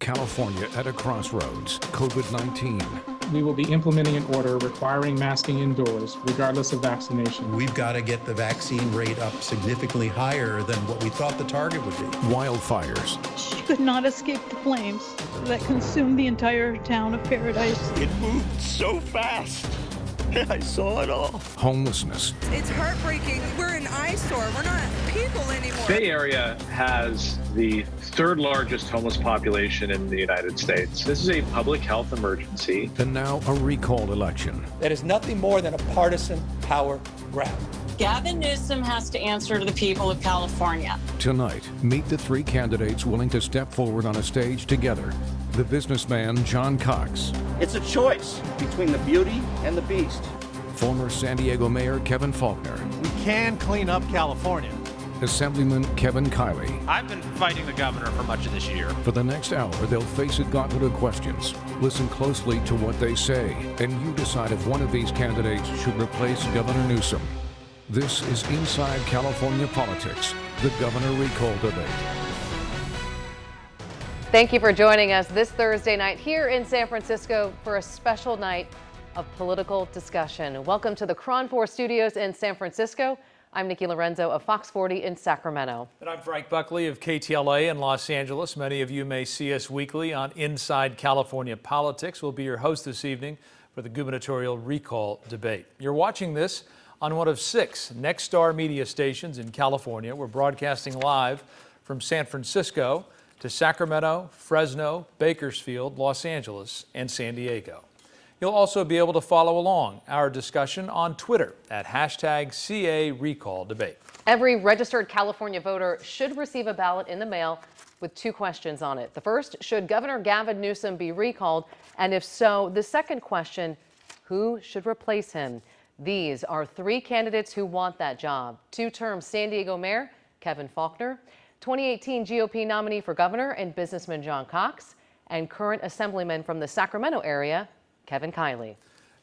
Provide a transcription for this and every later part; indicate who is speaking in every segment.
Speaker 1: California at a crossroads. COVID-19.
Speaker 2: We will be implementing an order requiring masking indoors, regardless of vaccination.
Speaker 3: We've got to get the vaccine rate up significantly higher than what we thought the target would be.
Speaker 1: Wildfires.
Speaker 4: She could not escape the flames that consumed the entire town of Paradise.
Speaker 5: It moved so fast. I saw it all.
Speaker 1: Homelessness.
Speaker 6: It's heartbreaking. We're an eyesore. We're not people anymore.
Speaker 7: Bay Area has the third largest homeless population in the United States. This is a public health emergency.
Speaker 1: And now a recall election.
Speaker 8: That is nothing more than a partisan power grab.
Speaker 9: Gavin Newsom has to answer to the people of California.
Speaker 1: Tonight, meet the three candidates willing to step forward on a stage together. The businessman, John Cox.
Speaker 5: It's a choice between the beauty and the beast.
Speaker 1: Former San Diego Mayor Kevin Faulconer.
Speaker 10: We can clean up California.
Speaker 1: Assemblyman Kevin Kiley.
Speaker 10: I've been fighting the governor for much of this year.
Speaker 1: For the next hour, they'll face a gauntlet of questions. Listen closely to what they say, and you decide if one of these candidates should replace Governor Newsom. This is Inside California Politics, the governor recall debate.
Speaker 11: Thank you for joining us this Thursday night here in San Francisco for a special night of political discussion. Welcome to the Cron 4 studios in San Francisco. I'm Nikki Laurenzo of Fox 40 in Sacramento.
Speaker 12: And I'm Frank Buckley of KTLA in Los Angeles. Many of you may see us weekly on Inside California Politics. We'll be your host this evening for the gubernatorial recall debate. You're watching this on one of 6 Nexstar media stations in California. We're broadcasting live from San Francisco to Sacramento, Fresno, Bakersfield, Los Angeles, and San Diego. You'll also be able to follow along our discussion on Twitter at #CARecallDebate.
Speaker 11: Every registered California voter should receive a ballot in the mail with 2 questions on it. The first, should Governor Gavin Newsom be recalled? And if so, the second question, who should replace him? These are 3 candidates who want that job. 2-term San Diego Mayor Kevin Faulconer, 2018 GOP nominee for governor and businessman John Cox, and current assemblyman from the Sacramento area, Kevin Kiley.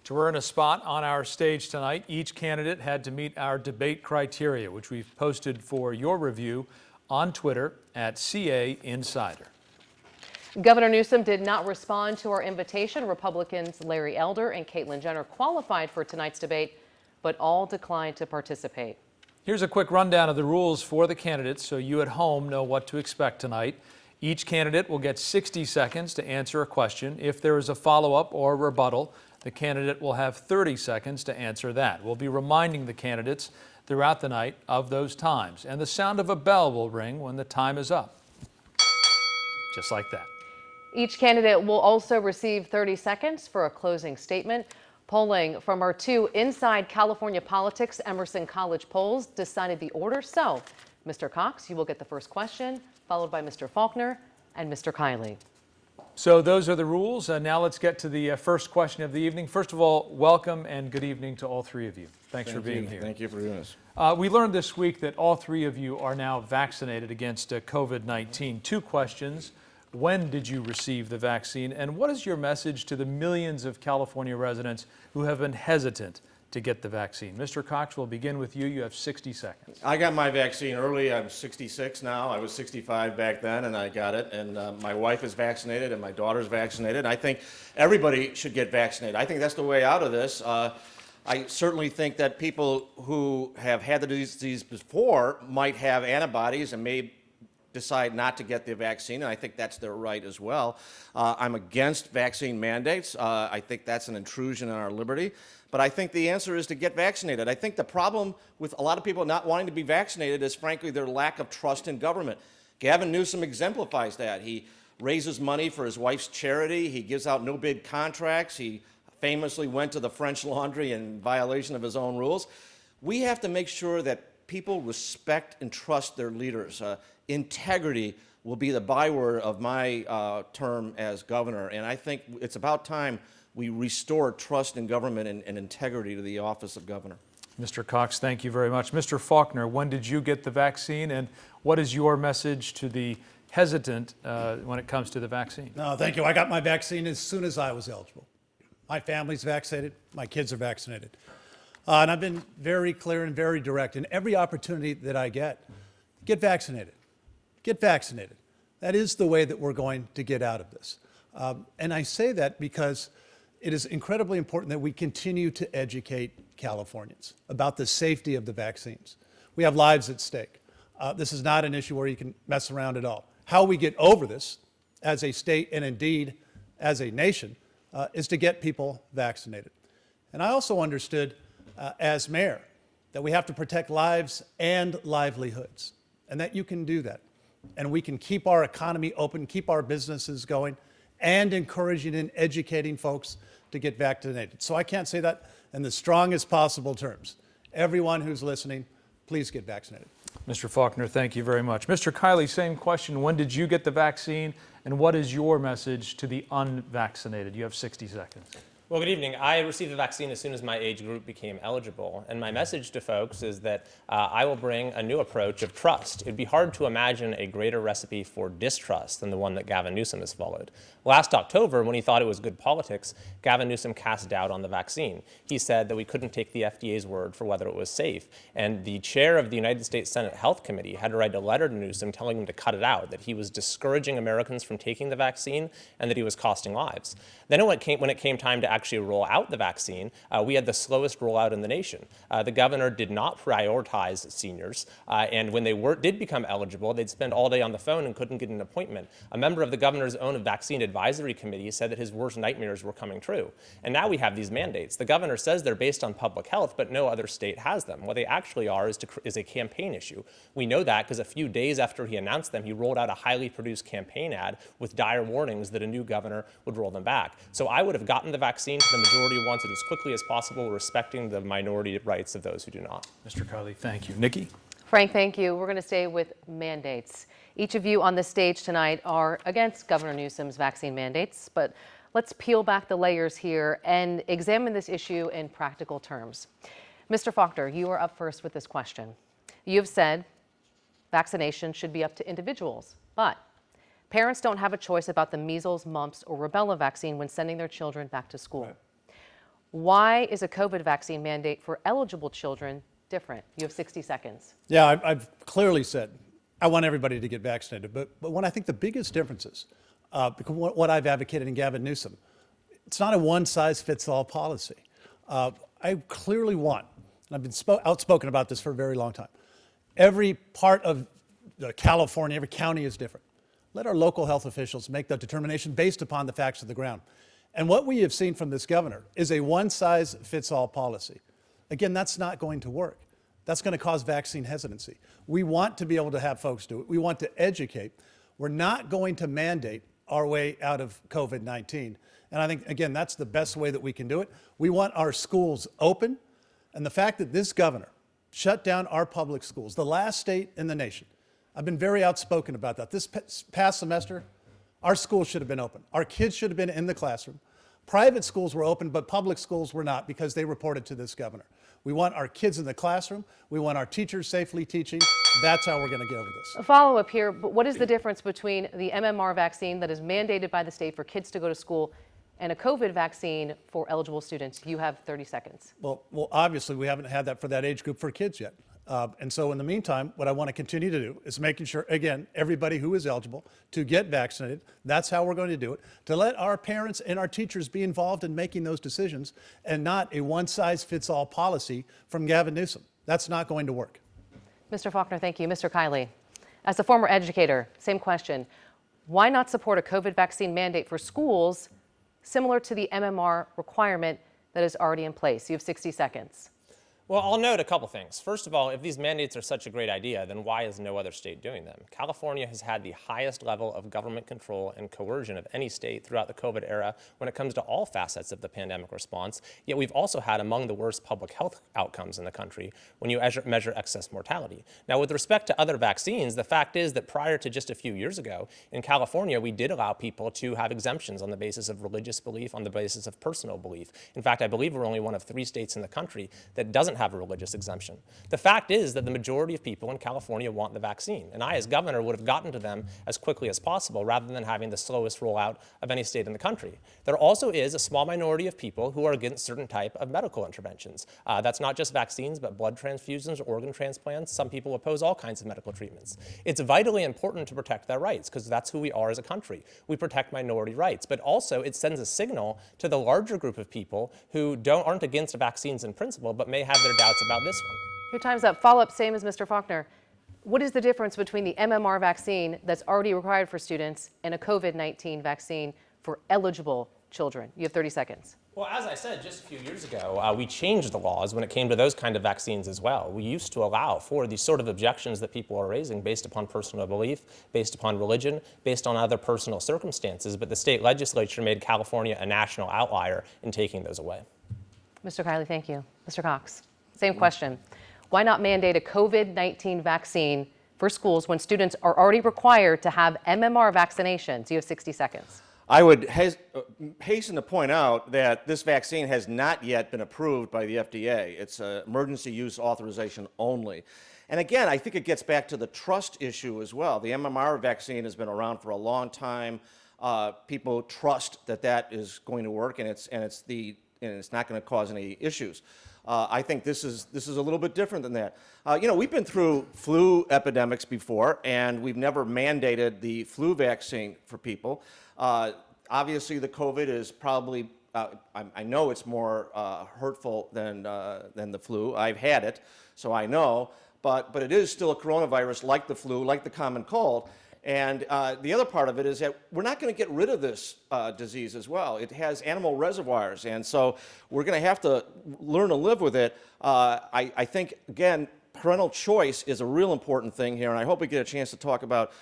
Speaker 12: To earn a spot on our stage tonight, each candidate had to meet our debate criteria, which we've posted for your review on Twitter at CAInsider.
Speaker 11: Governor Newsom did not respond to our invitation. Republicans Larry Elder and Caitlyn Jenner qualified for tonight's debate, but all declined to participate.
Speaker 12: Here's a quick rundown of the rules for the candidates so you at home know what to expect tonight. Each candidate will get 60 seconds to answer a question. If there is a follow-up or rebuttal, the candidate will have 30 seconds to answer that. We'll be reminding the candidates throughout the night of those times, and the sound of a bell will ring when the time is up. Just like that.
Speaker 11: Each candidate will also receive 30 seconds for a closing statement. Polling from our 2 Inside California Politics Emerson College polls decided the order. So, Mr. Cox, you will get the first question, followed by Mr. Faulconer and Mr. Kiley.
Speaker 12: So those are the rules. Now let's get to the first question of the evening. First of all, welcome and good evening to all 3 of you. Thanks for being here.
Speaker 13: Thank you for doing this.
Speaker 12: We learned this week that all 3 of you are now vaccinated against COVID-19. 2 questions. When did you receive the vaccine? And what is your message to the millions of California residents who have been hesitant to get the vaccine? Mr. Cox, we'll begin with you. You have 60 seconds.
Speaker 13: I got my vaccine early. I'm 66 now. I was 65 back then, and I got it. And my wife is vaccinated, and my daughter's vaccinated. I think everybody should get vaccinated. I think that's the way out of this. I certainly think that people who have had the disease before might have antibodies and may decide not to get the vaccine, and I think that's their right as well. I'm against vaccine mandates. I think that's an intrusion on our liberty. But I think the answer is to get vaccinated. I think the problem with a lot of people not wanting to be vaccinated is, frankly, their lack of trust in government. Gavin Newsom exemplifies that. He raises money for his wife's charity. He gives out no-bid contracts. He famously went to the French Laundry in violation of his own rules. We have to make sure that people respect and trust their leaders. Integrity will be the byword of my term as governor, and I think it's about time we restore trust in government and integrity to the office of governor.
Speaker 12: Mr. Cox, thank you very much. Mr. Faulconer, when did you get the vaccine, and what is your message to the hesitant when it comes to the vaccine?
Speaker 14: No, thank you. I got my vaccine as soon as I was eligible. My family's vaccinated. My kids are vaccinated. And I've been very clear and very direct in every opportunity that I get vaccinated. Get vaccinated. That is the way that we're going to get out of this. And I say that because it is incredibly important that we continue to educate Californians about the safety of the vaccines. We have lives at stake. This is not an issue where you can mess around at all. How we get over this as a state and indeed as a nation is to get people vaccinated. And I also understood as mayor that we have to protect lives and livelihoods, and that you can do that. And we can keep our economy open, keep our businesses going, and encouraging and educating folks to get vaccinated. So I can't say that in the strongest possible terms. Everyone who's listening, please get vaccinated.
Speaker 12: Mr. Faulconer, thank you very much. Mr. Kiley, same question. When did you get the vaccine, and what is your message to the unvaccinated? You have 60 seconds.
Speaker 15: Well, good evening. I received the vaccine as soon as my age group became eligible. And my message to folks is that I will bring a new approach of trust. It'd be hard to imagine a greater recipe for distrust than the one that Gavin Newsom has followed. Last October, when he thought it was good politics, Gavin Newsom cast doubt on the vaccine. He said that we couldn't take the FDA's word for whether it was safe. And the chair of the United States Senate Health Committee had to write a letter to Newsom telling him to cut it out, that he was discouraging Americans from taking the vaccine and that he was costing lives. Then when it came time to actually roll out the vaccine, we had the slowest rollout in the nation. The governor did not prioritize seniors, and when they did become eligible, they'd spend all day on the phone and couldn't get an appointment. A member of the governor's own vaccine advisory committee said that his worst nightmares were coming true. And now we have these mandates. The governor says they're based on public health, but no other state has them. What they actually are is a campaign issue. We know that because a few days after he announced them, he rolled out a highly produced campaign ad with dire warnings that a new governor would roll them back. So I would have gotten the vaccine to the majority wants it as quickly as possible, respecting the minority rights of those who do not.
Speaker 12: Mr. Kiley, thank you. Nikki?
Speaker 11: Frank, thank you. We're going to stay with mandates. Each of you on the stage tonight are against Governor Newsom's vaccine mandates, but let's peel back the layers here and examine this issue in practical terms. Mr. Faulconer, you are up first with this question. You've said vaccination should be up to individuals, but parents don't have a choice about the measles, mumps, or rubella vaccine when sending their children back to school. Right. Why is a COVID vaccine mandate for eligible children different? You have 60 seconds.
Speaker 14: Yeah, I've clearly said I want everybody to get vaccinated. But what I think the biggest difference is, because what I've advocated in Gavin Newsom, it's not a one-size-fits-all policy. I clearly want, and I've been outspoken about this for a very long time, every part of California, every county is different. Let our local health officials make that determination based upon the facts of the ground. And what we have seen from this governor is a one-size-fits-all policy. Again, that's not going to work. That's going to cause vaccine hesitancy. We want to be able to have folks do it. We want to educate. We're not going to mandate our way out of COVID-19. And I think, again, that's the best way that we can do it. We want our schools open. And the fact that this governor shut down our public schools, the last state in the nation, I've been very outspoken about that. This past semester, our schools should have been open. Our kids should have been in the classroom. Private schools were open, but public schools were not because they reported to this governor. We want our kids in the classroom. We want our teachers safely teaching. That's how we're going to get over this.
Speaker 11: A follow-up here, but what is the difference between the MMR vaccine that is mandated by the state for kids to go to school and a COVID vaccine for eligible students? You have 30 seconds.
Speaker 14: Well, obviously, we haven't had that for that age group for kids yet. And so in the meantime, what I want to continue to do is making sure, again, everybody who is eligible to get vaccinated, that's how we're going to do it, to let our parents and our teachers be involved in making those decisions and not a one-size-fits-all policy from Gavin Newsom. That's not going to work.
Speaker 11: Mr. Faulconer, thank you. Mr. Kiley, as a former educator, same question. Why not support a COVID vaccine mandate for schools similar to the MMR requirement that is already in place? You have 60 seconds.
Speaker 15: Well, I'll note a couple things. First of all, if these mandates are such a great idea, then why is no other state doing them? California has had the highest level of government control and coercion of any state throughout the COVID era when it comes to all facets of the pandemic response, yet we've also had among the worst public health outcomes in the country when you measure excess mortality. Now, with respect to other vaccines, the fact is that prior to just a few years ago, in California, we did allow people to have exemptions on the basis of religious belief, on the basis of personal belief. In fact, I believe we're only one of 3 states in the country that doesn't have a religious exemption. The fact is that the majority of people in California want the vaccine, and I, as governor, would have gotten to them as quickly as possible rather than having the slowest rollout of any state in the country. There also is a small minority of people who are against certain type of medical interventions. That's not just vaccines, but blood transfusions or organ transplants. Some people oppose all kinds of medical treatments. It's vitally important to protect their rights because that's who we are as a country. We protect minority rights, but also it sends a signal to the larger group of people who aren't against vaccines in principle, but may have their doubts about this one.
Speaker 11: Your time's up. Follow up, same as Mr. Faulconer. What is the difference between the MMR vaccine that's already required for students and a COVID-19 vaccine for eligible children? You have 30 seconds.
Speaker 15: Well, as I said, just a few years ago, we changed the laws when it came to those kind of vaccines as well. We used to allow for these sort of objections that people are raising based upon personal belief, based upon religion, based on other personal circumstances, but the state legislature made California a national outlier in taking those away.
Speaker 11: Mr. Kiley, thank you. Mr. Cox, same question. Why not mandate a COVID-19 vaccine for schools when students are already required to have MMR vaccinations? You have 60 seconds.
Speaker 13: I would hasten to point out that this vaccine has not yet been approved by the FDA. It's an emergency use authorization only. And again, I think it gets back to the trust issue as well. The MMR vaccine has been around for a long time. People trust that that is going to work, and it's not going to cause any issues. I think this is a little bit different than that. We've been through flu epidemics before, and we've never mandated the flu vaccine for people. Obviously, the COVID is probably, I know it's more hurtful than the flu. I've had it, so I know, but it is still a coronavirus like the flu, like the common cold. And the other part of it is that we're not going to get rid of this disease as well. It has animal reservoirs, and so we're going to have to learn to live with it. I think, again, parental choice is a real important thing here, and I hope we get a chance to talk about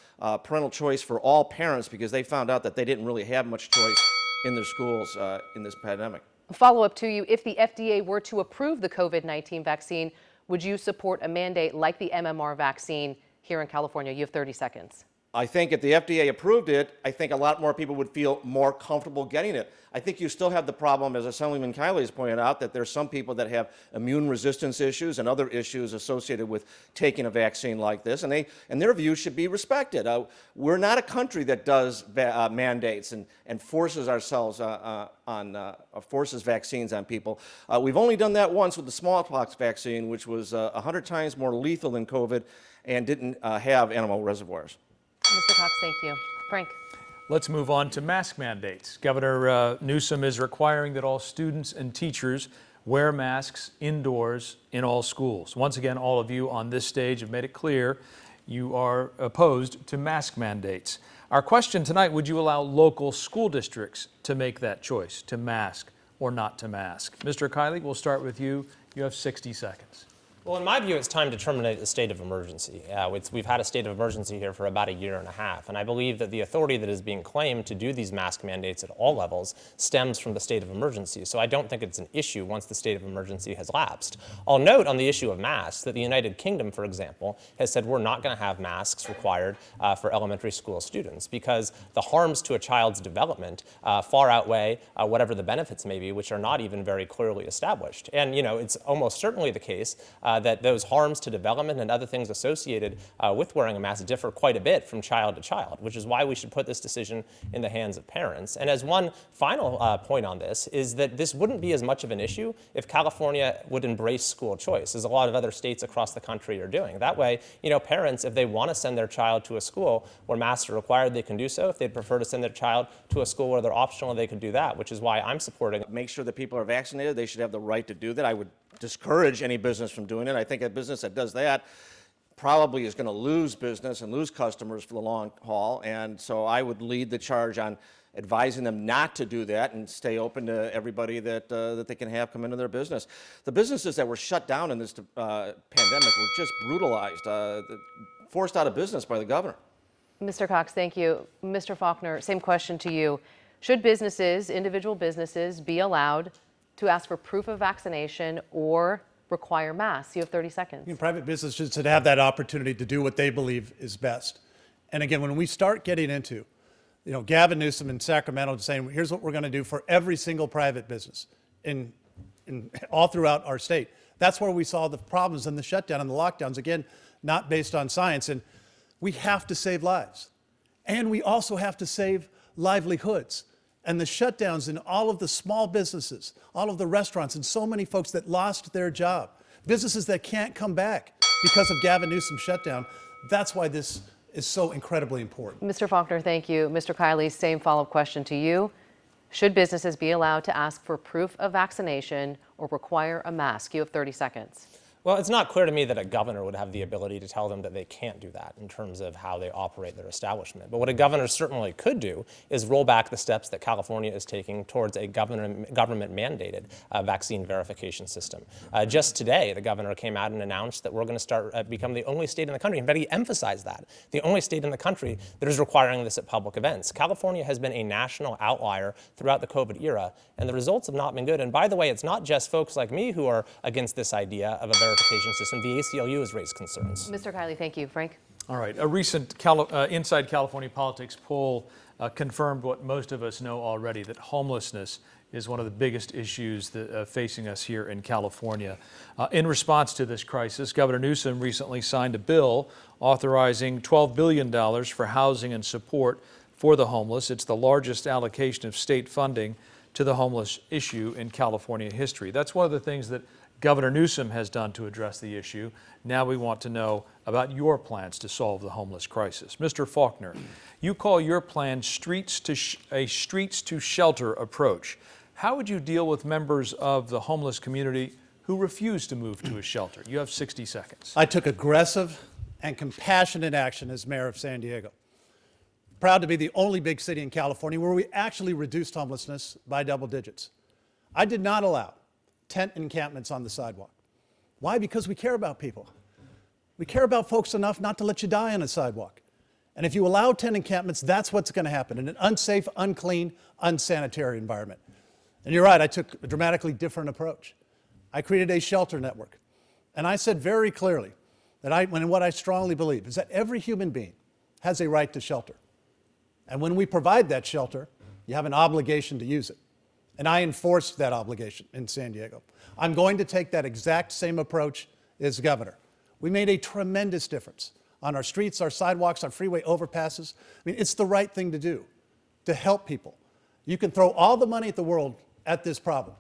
Speaker 13: parental choice for all parents because they found out that they didn't really have much choice in their schools in this pandemic.
Speaker 11: Follow up to you, if the FDA were to approve the COVID-19 vaccine, would you support a mandate like the MMR vaccine here in California? You have 30 seconds.
Speaker 13: I think if the FDA approved it, I think a lot more people would feel more comfortable getting it. I think you still have the problem, as Assemblyman Kiley has pointed out, that there's some people that have immune resistance issues and other issues associated with taking a vaccine like this, and their views should be respected. We're not a country that does mandates and forces ourselves forces vaccines on people. We've only done that once with the smallpox vaccine, which was 100 times more lethal than COVID and didn't have animal reservoirs.
Speaker 11: Mr. Cox, thank you. Frank.
Speaker 12: Let's move on to mask mandates. Governor Newsom is requiring that all students and teachers wear masks indoors in all schools. Once again, all of you on this stage have made it clear you are opposed to mask mandates. Our question tonight, would you allow local school districts to make that choice, to mask or not to mask? Mr. Kiley, we'll start with you. You have 60 seconds.
Speaker 15: Well, in my view, it's time to terminate the state of emergency. We've had a state of emergency here for about a year and a half, and I believe that the authority that is being claimed to do these mask mandates at all levels stems from the state of emergency. So I don't think it's an issue once the state of emergency has lapsed. I'll note on the issue of masks that the United Kingdom, for example, has said we're not going to have masks required for elementary school students because the harms to a child's development far outweigh whatever the benefits may be, which are not even very clearly established. And, it's almost certainly the case that those harms to development and other things associated with wearing a mask differ quite a bit from child to child, which is why we should put this decision in the hands of parents. And as one final point on this is that this wouldn't be as much of an issue if California would embrace school choice, as a lot of other states across the country are doing. That way, parents, if they want to send their child to a school where masks are required, they can do so. If they'd prefer to send their child to a school where they're optional, they can do that, which is why I'm supporting.
Speaker 13: Make sure that people are vaccinated. They should have the right to do that. I would discourage any business from doing it. I think a business that does that probably is going to lose business and lose customers for the long haul. And so I would lead the charge on advising them not to do that and stay open to everybody that they can have come into their business. The businesses that were shut down in this pandemic were just brutalized, forced out of business by the governor.
Speaker 11: Mr. Cox, thank you. Mr. Faulconer, same question to you. Should businesses, individual businesses, be allowed to ask for proof of vaccination or require masks? You have 30 seconds.
Speaker 14: Private businesses should have that opportunity to do what they believe is best. And again, when we start getting into, Gavin Newsom in Sacramento saying, here's what we're going to do for every single private business in all throughout our state, That's where we saw the problems and the shutdown and the lockdowns, again, not based on science. And we have to save lives. And we also have to save livelihoods. And the shutdowns in all of the small businesses, all of the restaurants, and so many folks that lost their job, businesses that can't come back because of Gavin Newsom's shutdown, that's why this is so incredibly important.
Speaker 11: Mr. Faulconer, thank you. Mr. Kiley, same follow-up question to you. Should businesses be allowed to ask for proof of vaccination or require a mask? You have 30 seconds.
Speaker 15: Well, it's not clear to me that a governor would have the ability to tell them that they can't do that in terms of how they operate their establishment. But what a governor certainly could do is roll back the steps that California is taking towards a government-mandated vaccine verification system. Just today, the governor came out and announced that we're going to start become the only state in the country, in fact, he emphasized that, the only state in the country that is requiring this at public events. California has been a national outlier throughout the COVID era, and the results have not been good. And by the way, it's not just folks like me who are against this idea of a verification system. The ACLU has raised concerns.
Speaker 11: Mr. Kiley, thank you. Frank?
Speaker 12: All right. A recent Inside California Politics poll confirmed what most of us know already, that homelessness is one of the biggest issues that, facing us here in California. In response to this crisis, Governor Newsom recently signed a bill authorizing $12 billion for housing and support for the homeless. It's the largest allocation of state funding to the homeless issue in California history. That's one of the things that Governor Newsom has done to address the issue. Now we want to know about your plans to solve the homeless crisis. Mr. Faulconer, you call your plan a streets to shelter approach. How would you deal with members of the homeless community who refuse to move to a shelter? You have 60 seconds.
Speaker 14: I took aggressive and compassionate action as mayor of San Diego. Proud to be the only big city in California where we actually reduced homelessness by double digits. I did not allow tent encampments on the sidewalk. Why? Because we care about people. We care about folks enough not to let you die on a sidewalk. And if you allow tent encampments, that's what's going to happen in an unsafe, unclean, unsanitary environment. And you're right, I took a dramatically different approach. I created a shelter network. And I said very clearly that what I strongly believe is that every human being has a right to shelter. And when we provide that shelter, you have an obligation to use it. And I enforced that obligation in San Diego. I'm going to take that exact same approach as governor. We made a tremendous difference on our streets, our sidewalks, our freeway overpasses. I mean, it's the right thing to do, to help people. You can throw all the money at the world at this problem,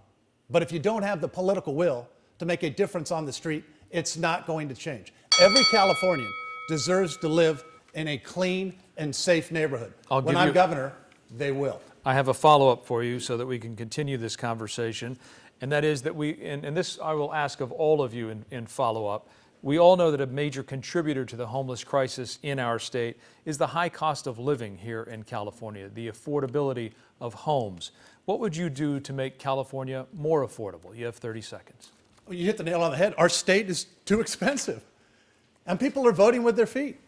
Speaker 14: but if you don't have the political will to make a difference on the street, it's not going to change. Every Californian deserves to live in a clean and safe neighborhood. When I'm governor, they will.
Speaker 12: I have a follow-up for you so that we can continue this conversation, and that is that and this I will ask of all of you in follow-up. We all know that a major contributor to the homeless crisis in our state is the high cost of living here in California, the affordability of homes. What would you do to make California more affordable? You have 30 seconds.
Speaker 14: Well, you hit the nail on the head. Our state is too expensive, and people are voting with their feet.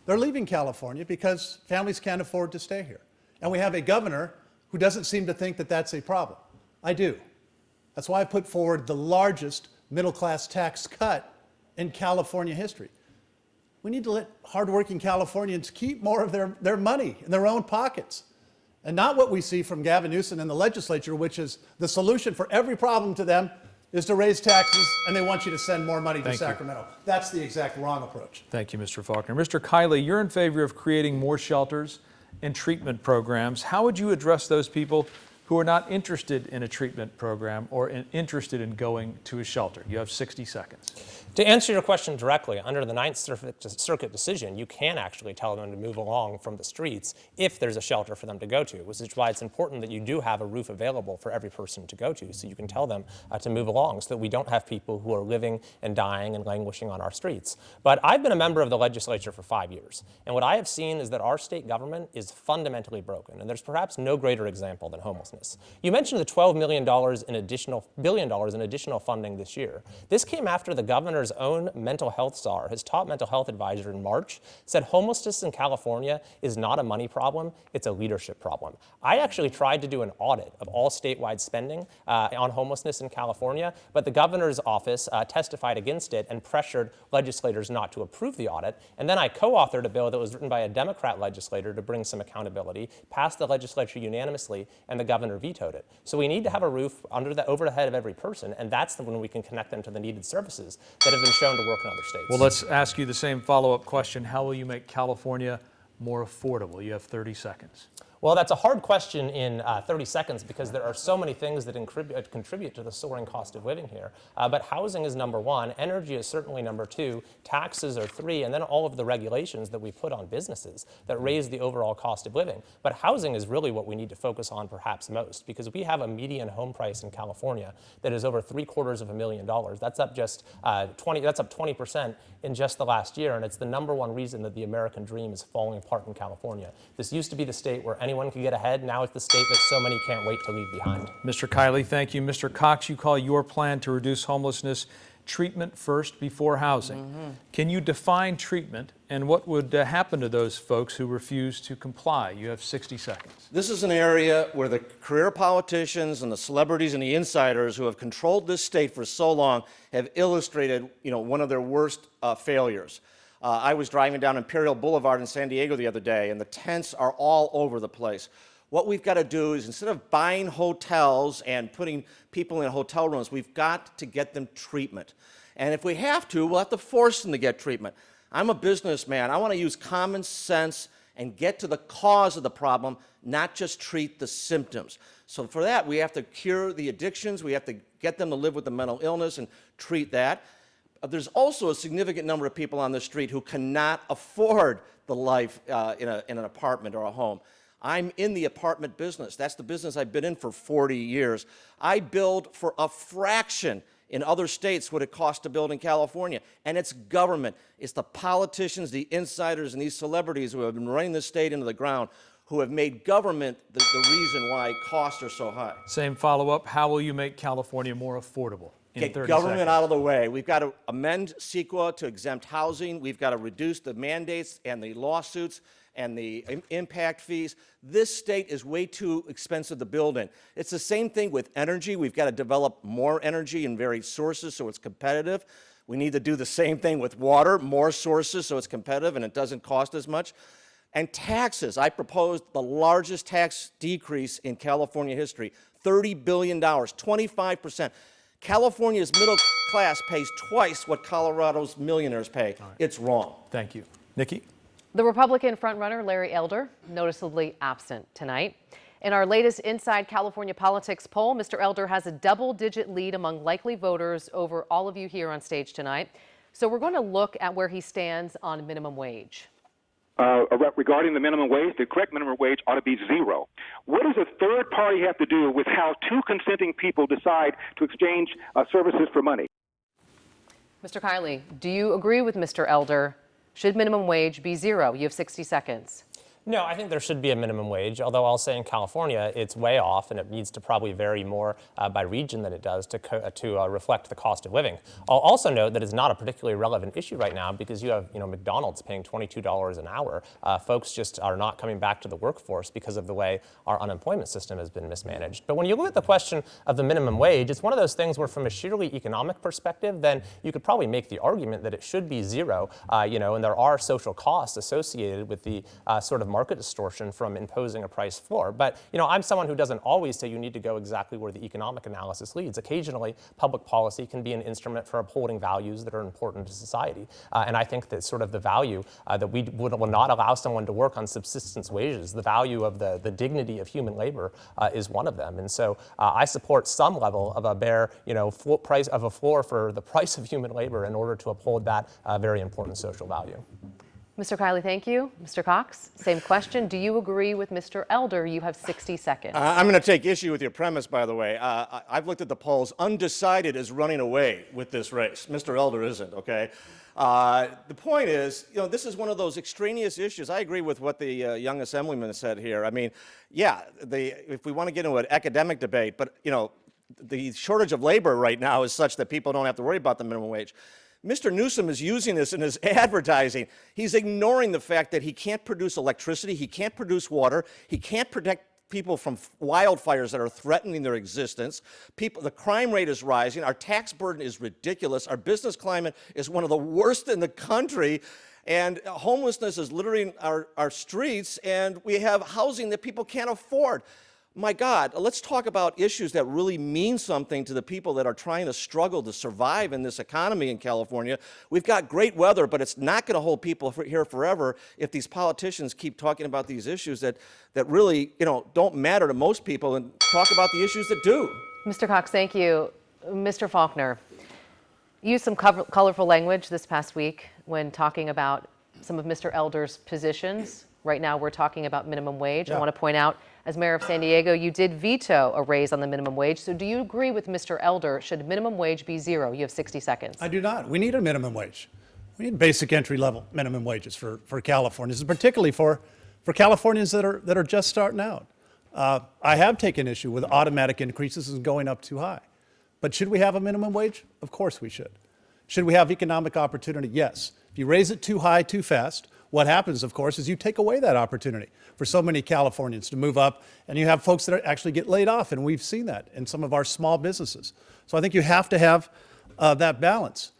Speaker 14: They're leaving California because families can't afford to stay here. And we have a governor who doesn't seem to think that that's a problem. I do. That's why I put forward the largest middle-class tax cut in California history. We need to let hardworking Californians keep more of their money in their own pockets. And not what we see from Gavin Newsom in the legislature, which is the solution for every problem to them is to raise taxes, and they want you to send more money to Sacramento. That's the exact wrong approach.
Speaker 12: Thank you, Mr. Faulconer. Mr. Kiley, you're in favor of creating more shelters and treatment programs. How would you address those people who are not interested in a treatment program or interested in going to a shelter? You have 60 seconds.
Speaker 15: To answer your question directly, under the Ninth Circuit decision, you can actually tell them to move along from the streets if there's a shelter for them to go to, which is why it's important that you do have a roof available for every person to go to, so you can tell them to move along so that we don't have people who are living and dying and languishing on our streets. But I've been a member of the legislature for 5 years, and what I have seen is that our state government is fundamentally broken, and there's perhaps no greater example than homelessness. You mentioned the $12 billion in additional funding this year. This came after the governor's governor's own mental health czar, his top mental health advisor in March, said homelessness in California is not a money problem, it's a leadership problem. I actually tried to do an audit of all statewide spending on homelessness in California, but the governor's office testified against it and pressured legislators not to approve the audit. And then I co-authored a bill that was written by a Democrat legislator to bring some accountability, passed the legislature unanimously, and the governor vetoed it. So we need to have a roof over the head of every person, and that's when we can connect them to the needed services that have been shown to work in other states.
Speaker 12: Well, let's ask you the same follow-up question. How will you make California more affordable? You have 30 seconds.
Speaker 15: Well, that's a hard question in 30 seconds because there are so many things that contribute to the soaring cost of living here. But housing is number one, energy is certainly number two, taxes are three, and then all of the regulations that we put on businesses that raise the overall cost of living. But housing is really what we need to focus on perhaps most because we have a median home price in California that is over $750,000. That's up just 20% in just the last year, and it's the number one reason that the American dream is falling apart in California. This used to be the state where anyone could get ahead. Now it's the state that so many can't wait to leave behind.
Speaker 12: Mr. Kiley, thank you. Mr. Cox, you call your plan to reduce homelessness treatment first before housing. Can you define treatment and what would happen to those folks who refuse to comply? You have 60 seconds.
Speaker 13: This is an area where the career politicians and the celebrities and the insiders who have controlled this state for so long have illustrated, one of their worst failures. I was driving down Imperial Boulevard in San Diego the other day, and the tents are all over the place. What we've got to do is, instead of buying hotels and putting people in hotel rooms, we've got to get them treatment. And if we have to, we'll have to force them to get treatment. I'm a businessman. I want to use common sense and get to the cause of the problem, not just treat the symptoms. So for that, we have to cure the addictions. We have to get them to live with the mental illness and treat that. There's also a significant number of people on the street who cannot afford the life in an apartment or a home. I'm in the apartment business. That's the business I've been in for 40 years. I build for a fraction in other states what it costs to build in California. And it's government. It's the politicians, the insiders, and these celebrities who have been running the state into the ground who have made government the reason why costs are so high.
Speaker 12: Same follow-up. How will you make California more affordable?
Speaker 13: Get government out of the way. We've got to amend CEQA to exempt housing. We've got to reduce the mandates and the lawsuits and the impact fees. This state is way too expensive to build in. It's the same thing with energy. We've got to develop more energy in various sources so it's competitive. We need to do the same thing with water, more sources so it's competitive and it doesn't cost as much. And taxes. I proposed the largest tax decrease in California history, $30 billion, 25%. California's middle class pays twice what Colorado's millionaires pay. Right. It's wrong.
Speaker 12: Thank you. Nikki?
Speaker 11: The Republican frontrunner, Larry Elder, noticeably absent tonight. In our latest Inside California Politics poll, Mr. Elder has a double-digit lead among likely voters over all of you here on stage tonight. So we're going to look at where he stands on minimum wage.
Speaker 16: Regarding the minimum wage, the correct minimum wage ought to be zero. What does a third party have to do with how two consenting people decide to exchange services for money?
Speaker 11: Mr. Kiley, do you agree with Mr. Elder? Should minimum wage be zero? You have 60 seconds.
Speaker 15: No, I think there should be a minimum wage, although I'll say in California it's way off and it needs to probably vary more by region than it does to reflect the cost of living. I'll also note that it's not a particularly relevant issue right now because you have McDonald's paying $22 an hour. Folks just are not coming back to the workforce because of the way our unemployment system has been mismanaged. But when you look at the question of the minimum wage, it's one of those things where from a sheerly economic perspective, then you could probably make the argument that it should be zero, and there are social costs associated with the sort of market distortion from imposing a price floor. But, I'm someone who doesn't always say you need to go exactly where the economic analysis leads. Occasionally, public policy can be an instrument for upholding values that are important to society. And I think that sort of the value that we will not allow someone to work on subsistence wages, the value of the dignity of human labor is one of them. And so I support some level of a bare, price of a floor for the price of human labor in order to uphold that very important social value.
Speaker 11: Mr. Kiley, thank you. Mr. Cox, same question. Do you agree with Mr. Elder? You have 60 seconds.
Speaker 13: I'm going to take issue with your premise, by the way. I've looked at the polls. Undecided is running away with this race. Mr. Elder isn't, okay? The point is, this is one of those extraneous issues. I agree with what the young assemblyman said here. I mean, yeah, if we want to get into an academic debate, but, the shortage of labor right now is such that people don't have to worry about the minimum wage. Mr. Newsom is using this in his advertising. He's ignoring the fact that he can't produce electricity, he can't produce water, he can't protect people from wildfires that are threatening their existence. The crime rate is rising. Our tax burden is ridiculous. Our business climate is one of the worst in the country. And homelessness is littering our streets, and we have housing that people can't afford. My God, let's talk about issues that really mean something to the people that are trying to struggle to survive in this economy in California. We've got great weather, but it's not going to hold people here forever if these politicians keep talking about these issues that really, don't matter to most people, and talk about the issues that do.
Speaker 11: Mr. Cox, thank you. Mr. Faulconer, you used some colorful language this past week when talking about some of Mr. Elder's positions. Right now, we're talking about minimum wage. Yeah. I want to point out, as mayor of San Diego, you did veto a raise on the minimum wage. So do you agree with Mr. Elder? Should minimum wage be zero? You have 60 seconds.
Speaker 14: I do not. We need a minimum wage. We need basic entry-level minimum wages for Californians, particularly for Californians that are just starting out. I have taken issue with automatic increases and going up too high. But should we have a minimum wage? Of course we should. Should we have economic opportunity? Yes. If you raise it too high, too fast, what happens, of course, is you take away that opportunity for so many Californians to move up, and you have folks that actually get laid off, and we've seen that in some of our small businesses. So I think you have to have that balance.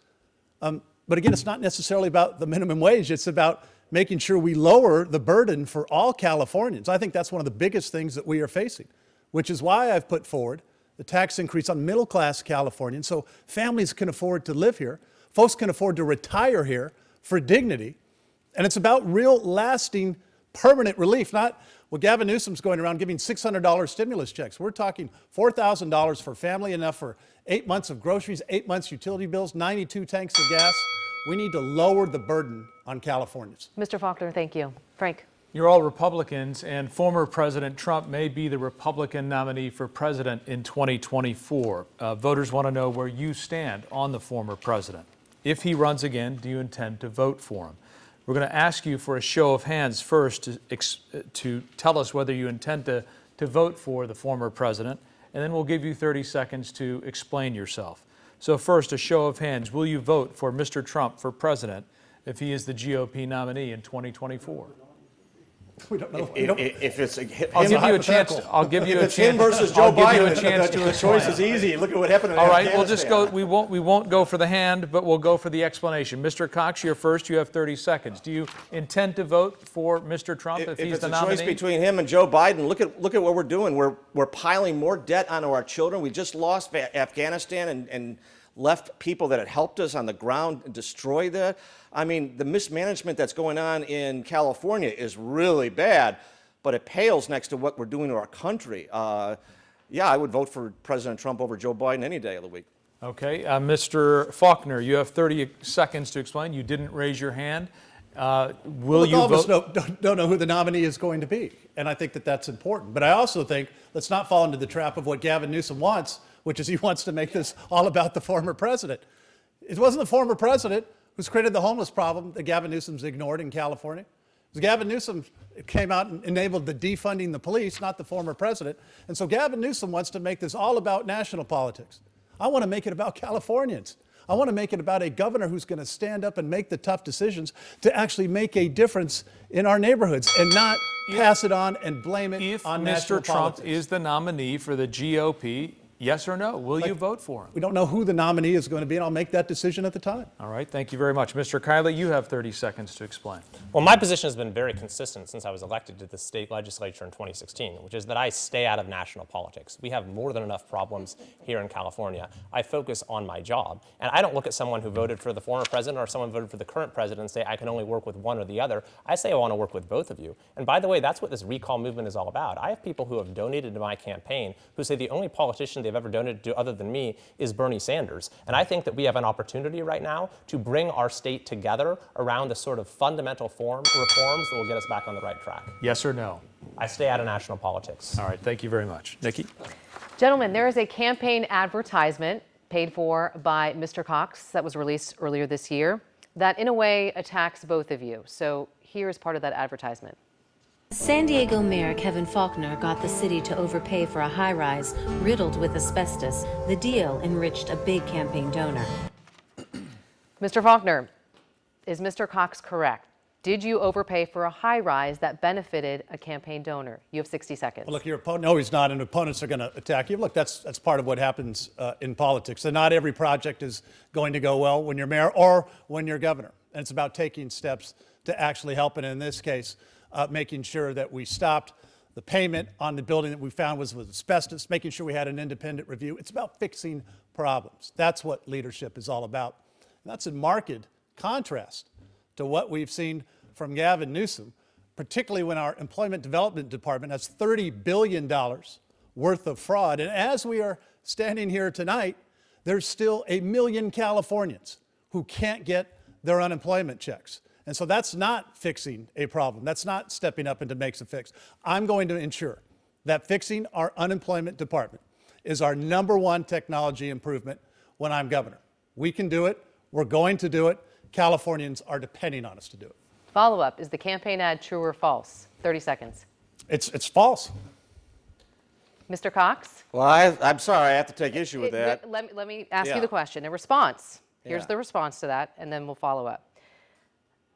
Speaker 14: But again, it's not necessarily about the minimum wage. It's about making sure we lower the burden for all Californians. I think that's one of the biggest things that we are facing, which is why I've put forward the tax increase on middle-class Californians so families can afford to live here, folks can afford to retire here for dignity. And it's about real, lasting, permanent relief, not what Gavin Newsom's going around giving $600 stimulus checks. We're talking $4,000 for family, enough for 8 months of groceries, 8 months utility bills, 92 tanks of gas. We need to lower the burden on Californians.
Speaker 11: Mr. Faulconer, thank you. Frank.
Speaker 12: You're all Republicans, and former President Trump may be the Republican nominee for president in 2024. Voters want to know where you stand on the former president. If he runs again, do you intend to vote for him? We're going to ask you for a show of hands first to tell us whether you intend to vote for the former president, and then we'll give you 30 seconds to explain yourself. So first, a show of hands. Will you vote for Mr. Trump for president if he is the GOP nominee in 2024?
Speaker 14: We don't know.
Speaker 13: If it's
Speaker 12: I'll give you a chance. I'll give you a chance.
Speaker 13: If it's him versus Joe Biden,
Speaker 12: the
Speaker 13: choice is easy. Look at what happened in
Speaker 12: All right,
Speaker 13: Afghanistan.
Speaker 12: we'll just go. We won't go for the hand, but we'll go for the explanation. Mr. Cox, you're first. You have 30 seconds. Do you intend to vote for Mr. Trump if he's the nominee?
Speaker 13: If it's a choice between him and Joe Biden, look at what we're doing. We're piling more debt onto our children. We just lost Afghanistan and left people that had helped us on the ground and destroy that. I mean, the mismanagement that's going on in California is really bad. But it pales next to what we're doing to our country. Yeah, I would vote for President Trump over Joe Biden any day of the week.
Speaker 12: Okay. Mr. Faulconer, you have 30 seconds to explain. You didn't raise your hand. Will you vote?
Speaker 14: All of us don't know who the nominee is going to be, and I think that that's important. But I also think let's not fall into the trap of what Gavin Newsom wants, which is he wants to make this all about the former president. It wasn't the former president who's created the homeless problem that Gavin Newsom's ignored in California. It was Gavin Newsom came out and enabled the defunding the police, not the former president. And so Gavin Newsom wants to make this all about national politics. I want to make it about Californians. I want to make it about a governor who's going to stand up and make the tough decisions to actually make a difference in our neighborhoods and not pass it on and blame it on national politics.
Speaker 12: If Mr. Trump is the nominee for the GOP, yes or no? Will you vote for him?
Speaker 14: We don't know who the nominee is going to be, and I'll make that decision at the time.
Speaker 12: All right. Thank you very much. Mr. Kiley, you have 30 seconds to explain.
Speaker 15: Well, my position has been very consistent since I was elected to the state legislature in 2016, which is that I stay out of national politics. We have more than enough problems here in California. I focus on my job. And I don't look at someone who voted for the former president or someone who voted for the current president and say, I can only work with one or the other. I say I want to work with both of you. And by the way, that's what this recall movement is all about. I have people who have donated to my campaign who say the only politician they've ever donated to other than me is Bernie Sanders. And I think that we have an opportunity right now to bring our state together around the sort of fundamental reforms that will get us back on the right track.
Speaker 12: Yes or no?
Speaker 15: I stay out of national politics.
Speaker 12: All right, thank you very much. Nikki?
Speaker 11: Gentlemen, there is a campaign advertisement paid for by Mr. Cox that was released earlier this year that in a way attacks both of you. So here is part of that advertisement.
Speaker 17: San Diego Mayor Kevin Faulconer got the city to overpay for a high-rise riddled with asbestos. The deal enriched a big campaign donor.
Speaker 11: Mr. Faulconer, is Mr. Cox correct? Did you overpay for a high rise that benefited a campaign donor? You have 60 seconds.
Speaker 14: Well, look, your opponent, no, he's not, and opponents are going to attack you. Look, that's part of what happens in politics. And not every project is going to go well when you're mayor or when you're governor. And it's about taking steps to actually help. And in this case, making sure that we stopped the payment on the building that we found was asbestos, making sure we had an independent review. It's about fixing problems. That's what leadership is all about. And that's in marked contrast to what we've seen from Gavin Newsom, particularly when our Employment Development Department has $30 billion worth of fraud. And as we are standing here tonight, there's still 1 million Californians who can't get their unemployment checks. And so that's not fixing a problem. That's not stepping up and to make a fix. I'm going to ensure that fixing our unemployment department is our #1 technology improvement when I'm governor. We can do it. We're going to do it. Californians are depending on us to do it.
Speaker 11: Follow-up, is the campaign ad true or false? 30 seconds.
Speaker 14: It's false.
Speaker 11: Mr. Cox?
Speaker 13: Well, I'm sorry, I have to take issue with that.
Speaker 11: Let me ask you the question. In response, here's
Speaker 13: Yeah.
Speaker 11: the response to that, and then we'll follow up.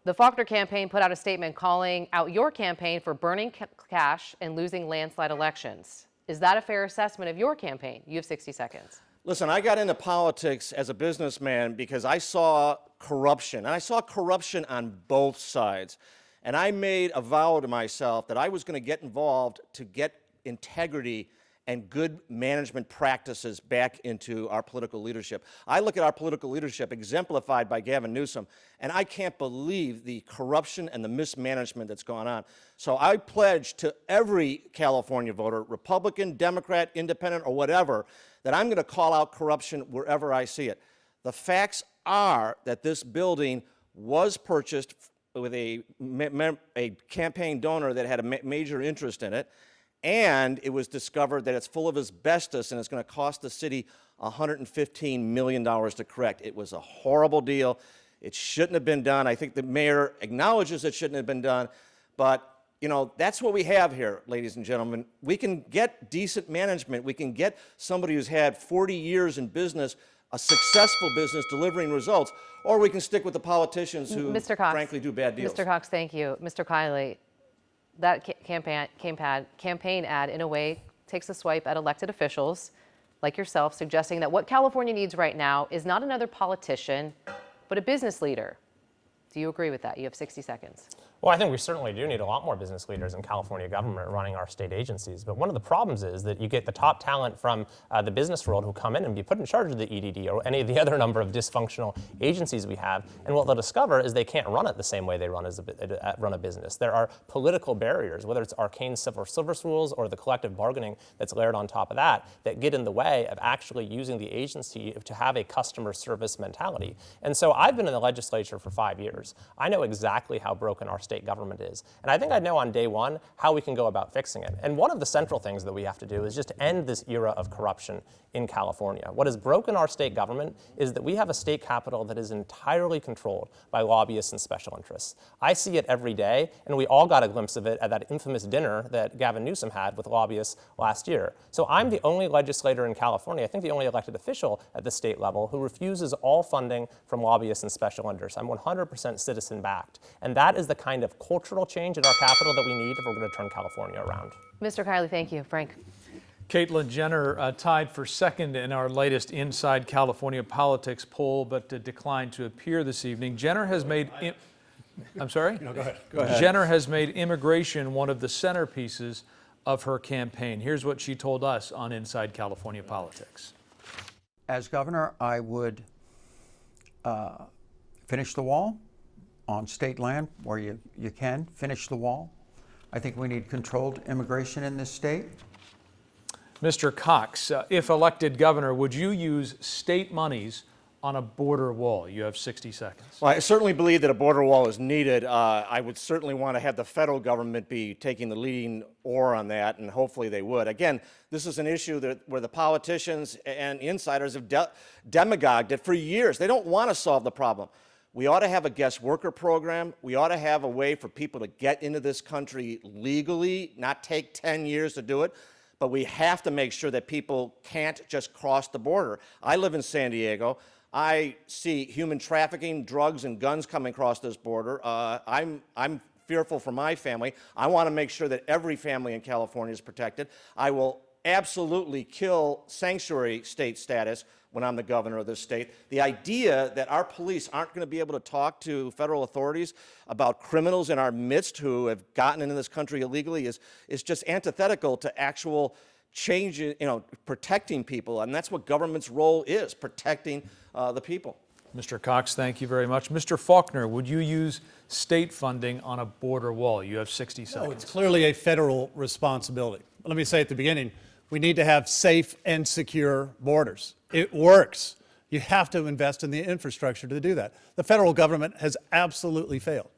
Speaker 11: The Faulconer campaign put out a statement calling out your campaign for burning cash and losing landslide elections. Is that a fair assessment of your campaign? You have 60 seconds.
Speaker 13: Listen, I got into politics as a businessman because I saw corruption, and I saw corruption on both sides. And I made a vow to myself that I was going to get involved to get integrity and good management practices back into our political leadership. I look at our political leadership exemplified by Gavin Newsom, and I can't believe the corruption and the mismanagement that's gone on. So I pledge to every California voter, Republican, Democrat, Independent, or whatever, that I'm going to call out corruption wherever I see it. The facts are that this building was purchased with a campaign donor that had a major interest in it, and it was discovered that it's full of asbestos and it's going to cost the city $115 million to correct. It was a horrible deal. It shouldn't have been done. I think the mayor acknowledges it shouldn't have been done, but you know, that's what we have here, ladies and gentlemen. We can get decent management. We can get somebody who's had 40 years in business, a successful business delivering results, or we can stick with the politicians who,
Speaker 11: Mr. Cox,
Speaker 13: frankly, do bad deals.
Speaker 11: Mr. Cox, thank you. Mr. Kiley, that campaign ad, in a way, takes a swipe at elected officials like yourself, suggesting that what California needs right now is not another politician, but a business leader. Do you agree with that? You have 60 seconds.
Speaker 15: Well, I think we certainly do need a lot more business leaders in California government running our state agencies. But one of the problems is that you get the top talent from the business world who come in and be put in charge of the EDD or any of the other number of dysfunctional agencies we have. And what they'll discover is they can't run it the same way they run a business. There are political barriers, whether it's arcane civil service rules or the collective bargaining that's layered on top of that, that get in the way of actually using the agency to have a customer service mentality. And so I've been in the legislature for 5 years. I know exactly how broken our state government is. And I think I know on day one how we can go about fixing it. And one of the central things that we have to do is just end this era of corruption in California. What has broken our state government is that we have a state capital that is entirely controlled by lobbyists and special interests. I see it every day, and we all got a glimpse of it at that infamous dinner that Gavin Newsom had with lobbyists last year. So I'm the only legislator in California, I think the only elected official at the state level, who refuses all funding from lobbyists and special interests. I'm 100% citizen-backed. And that is the kind of cultural change in our capital that we need if we're going to turn California around.
Speaker 11: Mr. Kiley, thank you. Frank.
Speaker 12: Caitlyn Jenner tied for second in our latest Inside California Politics poll, but declined to appear this evening. Jenner has made... I'm sorry?
Speaker 14: No, go ahead. Go ahead.
Speaker 12: Jenner has made immigration one of the centerpieces of her campaign. Here's what she told us on Inside California Politics.
Speaker 18: As governor, I would finish the wall on state land where you can finish the wall. I think we need controlled immigration in this state.
Speaker 12: Mr. Cox, if elected governor, would you use state monies on a border wall? You have 60 seconds.
Speaker 13: Well, I certainly believe that a border wall is needed. I would certainly want to have the federal government be taking the leading oar on that, and hopefully they would. Again, this is an issue where the politicians and insiders have demagogued it for years. They don't want to solve the problem. We ought to have a guest worker program. We ought to have a way for people to get into this country legally, not take 10 years to do it. But we have to make sure that people can't just cross the border. I live in San Diego. I see human trafficking, drugs, and guns coming across this border. I'm fearful for my family. I want to make sure that every family in California is protected. I will absolutely kill sanctuary state status when I'm the governor of this state. The idea that our police aren't going to be able to talk to federal authorities about criminals in our midst who have gotten into this country illegally is just antithetical to actual change, protecting people. And that's what government's role is, protecting the people.
Speaker 12: Mr. Cox, thank you very much. Mr. Faulconer, would you use state funding on a border wall? You have 60 seconds.
Speaker 14: No, it's clearly a federal responsibility. Let me say at the beginning, we need to have safe and secure borders. It works. You have to invest in the infrastructure to do that. The federal government has absolutely failed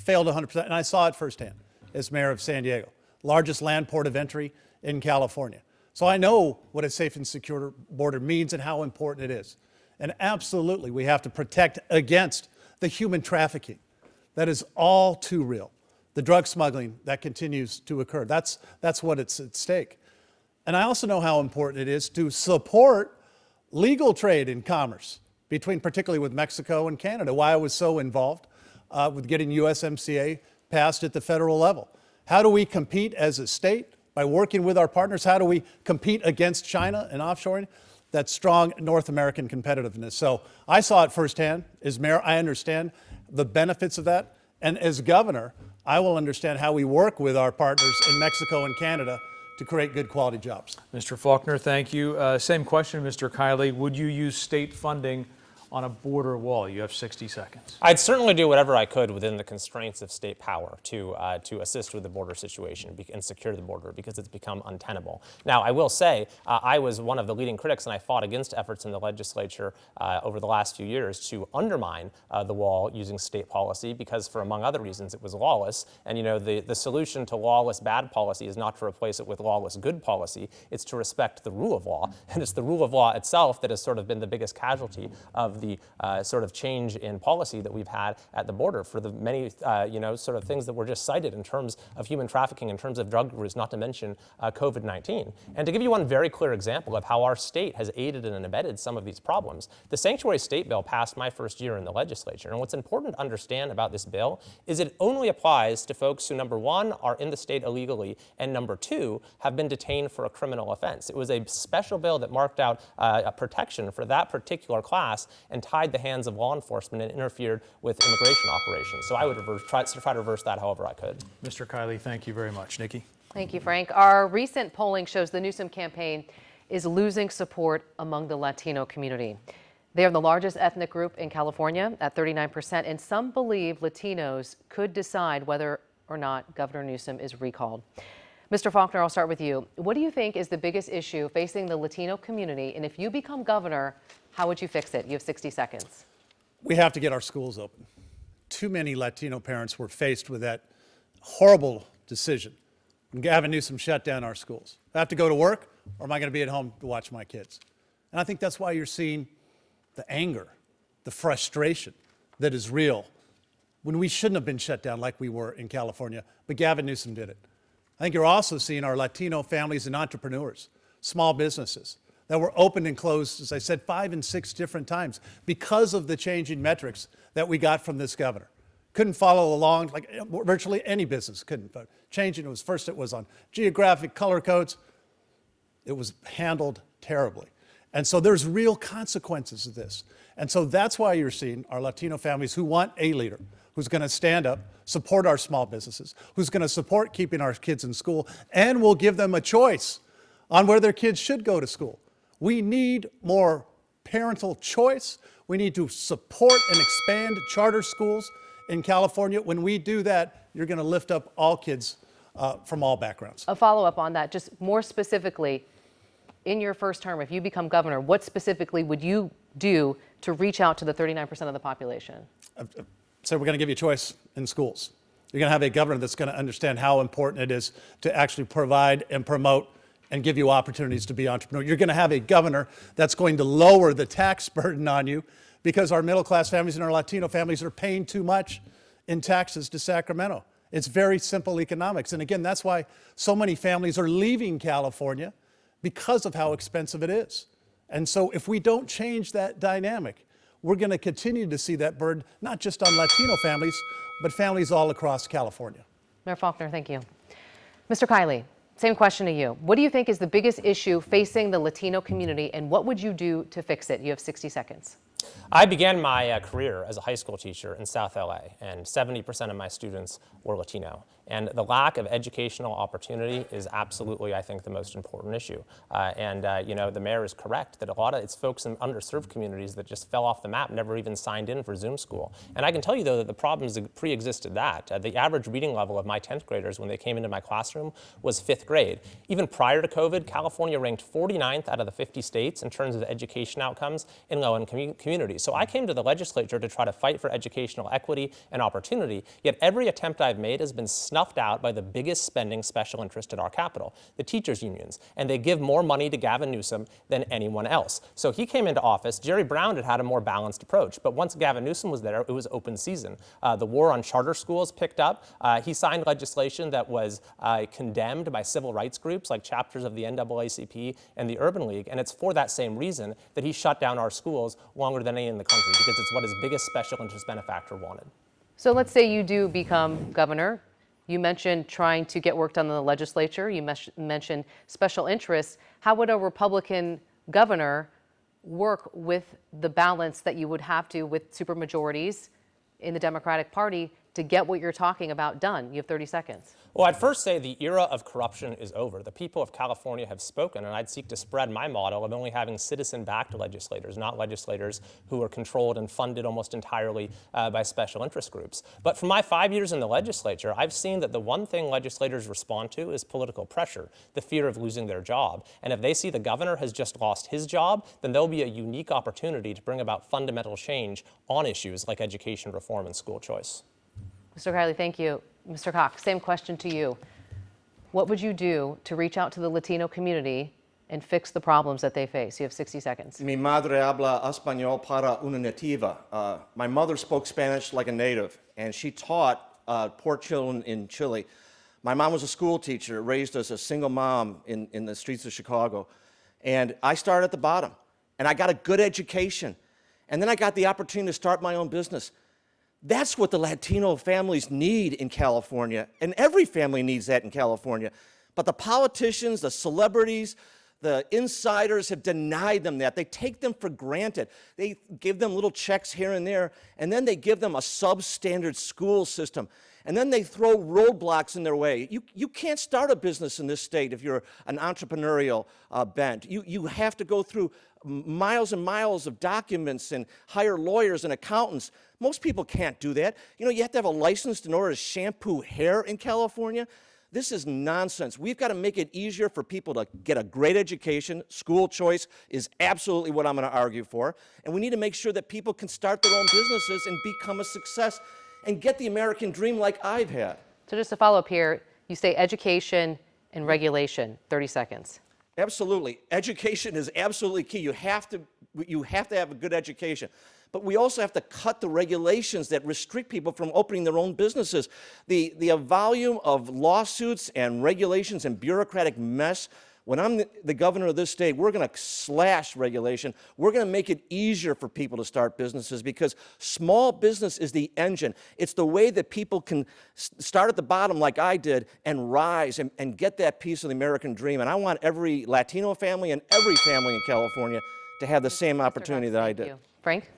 Speaker 14: 100%, and I saw it firsthand as mayor of San Diego, largest land port of entry in California. So I know what a safe and secure border means and how important it is. And absolutely, we have to protect against the human trafficking that is all too real, the drug smuggling that continues to occur. That's what it's at stake. And I also know how important it is to support legal trade and commerce between, particularly with Mexico and Canada, why I was so involved with getting USMCA passed at the federal level. How do we compete as a state by working with our partners? How do we compete against China and offshoring? That strong North American competitiveness. So I saw it firsthand as mayor. I understand the benefits of that. And as governor, I will understand how we work with our partners in Mexico and Canada to create good quality jobs.
Speaker 12: Mr. Faulconer, thank you. Same question, Mr. Kiley. Would you use state funding on a border wall? You have 60 seconds.
Speaker 15: I'd certainly do whatever I could within the constraints of state power to assist with the border situation and secure the border, because it's become untenable. Now, I will say I was one of the leading critics, and I fought against efforts in the legislature over the last few years to undermine the wall using state policy, because for, among other reasons, it was lawless. And the solution to lawless bad policy is not to replace it with lawless good policy. It's to respect the rule of law. And it's the rule of law itself that has sort of been the biggest casualty of the sort of change in policy that we've had at the border for the many, sort of things that were just cited in terms of human trafficking, in terms of drug use, not to mention COVID-19. And to give you one very clear example of how our state has aided and abetted some of these problems, the Sanctuary State Bill passed my first year in the legislature. And what's important to understand about this bill is it only applies to folks who, number one, are in the state illegally, and number two, have been detained for a criminal offense. It was a special bill that marked out a protection for that particular class and tied the hands of law enforcement and interfered with immigration operations. So I would try to reverse that however I could.
Speaker 12: Mr. Kiley, thank you very much. Nikki?
Speaker 11: Thank you, Frank. Our recent polling shows the Newsom campaign is losing support among the Latino community. They are the largest ethnic group in California at 39%, and some believe Latinos could decide whether or not Governor Newsom is recalled. Mr. Faulconer, I'll start with you. What do you think is the biggest issue facing the Latino community? And if you become governor, how would you fix it? You have 60 seconds.
Speaker 14: We have to get our schools open. Too many Latino parents were faced with that horrible decision when Gavin Newsom shut down our schools. I have to go to work, or am I going to be at home to watch my kids? And I think that's why you're seeing the anger, the frustration that is real when we shouldn't have been shut down like we were in California, but Gavin Newsom did it. I think you're also seeing our Latino families and entrepreneurs, small businesses that were opened and closed, as I said, 5 and 6 different times because of the changing metrics that we got from this governor. Couldn't follow along, like virtually any business couldn't, but changing it was on geographic color codes. It was handled terribly. And so there's real consequences of this. And so that's why you're seeing our Latino families who want a leader who's going to stand up, support our small businesses, who's going to support keeping our kids in school, and will give them a choice on where their kids should go to school. We need more parental choice. We need to support and expand charter schools in California. When we do that, you're going to lift up all kids from all backgrounds.
Speaker 11: A follow-up on that, just more specifically, in your first term, if you become governor, what specifically would you do to reach out to the 39% of the population?
Speaker 14: So we're going to give you a choice in schools. You're going to have a governor that's going to understand how important it is to actually provide and promote and give you opportunities to be entrepreneur. You're going to have a governor that's going to lower the tax burden on you because our middle-class families and our Latino families are paying too much in taxes to Sacramento. It's very simple economics. And again, that's why so many families are leaving California, because of how expensive it is. And so if we don't change that dynamic, we're going to continue to see that burden, not just on Latino families, but families all across California.
Speaker 11: Mayor Faulconer, thank you. Mr. Kiley, same question to you. What do you think is the biggest issue facing the Latino community, and what would you do to fix it? You have 60 seconds.
Speaker 15: I began my career as a high school teacher in South LA, and 70% of my students were Latino. And the lack of educational opportunity is absolutely, I think, the most important issue. You know, the mayor is correct that a lot of it's folks in underserved communities that just fell off the map, never even signed in for Zoom school. And I can tell you, though, that the problems pre-existed that. The average reading level of my 10th graders when they came into my classroom was 5th grade. Even prior to COVID, California ranked 49th out of the 50 states in terms of education outcomes in low-income communities. So I came to the legislature to try to fight for educational equity and opportunity, yet every attempt I've made has been snuffed out by the biggest spending special interest at our capital, the teachers' unions, and they give more money to Gavin Newsom than anyone else. So he came into office. Jerry Brown had a more balanced approach, but once Gavin Newsom was there, it was open season. The war on charter schools picked up. He signed legislation that was condemned by civil rights groups like chapters of the NAACP and the Urban League, and it's for that same reason that he shut down our schools longer than any in the country, because it's what his biggest special interest benefactor wanted.
Speaker 11: So let's say you do become governor. You mentioned trying to get work done in the legislature. You mentioned special interests. How would a Republican governor work with the balance that you would have to with supermajorities in the Democratic Party to get what you're talking about done? You have 30 seconds.
Speaker 15: Well, I'd first say the era of corruption is over. The people of California have spoken, and I'd seek to spread my model of only having citizen-backed legislators, not legislators who are controlled and funded almost entirely by special interest groups. But for my 5 years in the legislature, I've seen that the one thing legislators respond to is political pressure, the fear of losing their job. And if they see the governor has just lost his job, then there'll be a unique opportunity to bring about fundamental change on issues like education reform and school choice.
Speaker 11: Mr. Kiley, thank you. Mr. Cox, same question to you. What would you do to reach out to the Latino community and fix the problems that they face? You have 60 seconds.
Speaker 13: Mi madre habla español para una nativa. My mother spoke Spanish like a native, and she taught poor children in Chile. My mom was a school teacher, raised as a single mom in the streets of Chicago. And I started at the bottom, and I got a good education. And then I got the opportunity to start my own business. That's what the Latino families need in California, and every family needs that in California. But the politicians, the celebrities, the insiders have denied them that. They take them for granted. They give them little checks here and there, and then they give them a substandard school system. And then they throw roadblocks in their way. You can't start a business in this state if you're an entrepreneurial bent. You have to go through miles and miles of documents and hire lawyers and accountants. Most people can't do that. You know, you have to have a license in order to shampoo hair in California. This is nonsense. We've got to make it easier for people to get a great education. School choice is absolutely what I'm going to argue for. And we need to make sure that people can start their own businesses and become a success and get the American dream like I've had.
Speaker 11: So just to follow up here, you say education and regulation, 30 seconds.
Speaker 13: Absolutely. Education is absolutely key. You have to have a good education. But we also have to cut the regulations that restrict people from opening their own businesses. The volume of lawsuits and regulations and bureaucratic mess. When I'm the governor of this state, we're going to slash regulation. We're going to make it easier for people to start businesses, because small business is the engine. It's the way that people can start at the bottom like I did and rise and get that piece of the American dream. And I want every Latino family and every family in California to have the same opportunity that I did.
Speaker 11: Thank you. Frank?